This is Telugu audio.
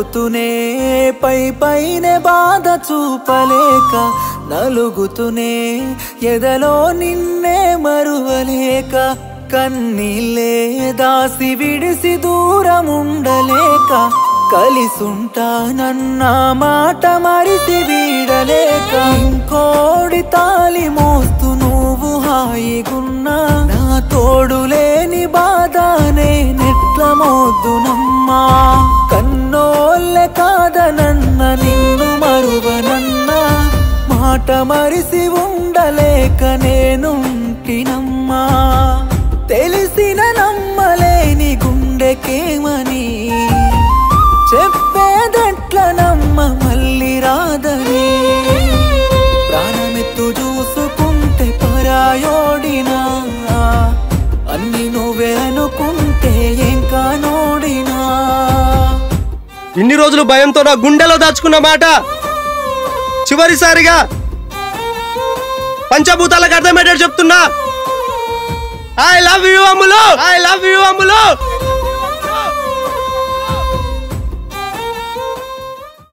అడుగుతూనే పైనే బాధ చూపలేక నలుగుతూనే ఎదలో నిన్నే మరువలేక కన్నీళ్ళే దాసి విడిసి దూరం ఉండలేక కలిసుంటానన్న మాట మరిసి వీడలేక ఇంకోడి తాలి మోస్తూ నువ్వు హాయిగున్నా నా తోడులేని బాధనే నెట్ల మోద్దునమ్మా కన్నోళ్ళే కాదనన్న నిన్ను మరువనన్నా మాట మరిసి ఉండలేక నేనుంటినమ్మా తెలిసిన నమ్మలేని గుండెకేమని చెప్పేదెట్ల నమ్మ మళ్ళీ రాదని ప్రాణమెత్తు చూసుకుంటే పరాయోడినా అన్ని నువ్వే అనుకుంటే ఇంకా నోడినా ఇన్ని రోజులు భయంతో నా గుండెలో దాచుకున్న మాట చివరిసారిగా పంచభూతాలకు అర్థమయ్యేటట్టు చెప్తున్నా ఐ లవ్ యూ అమ్ములు.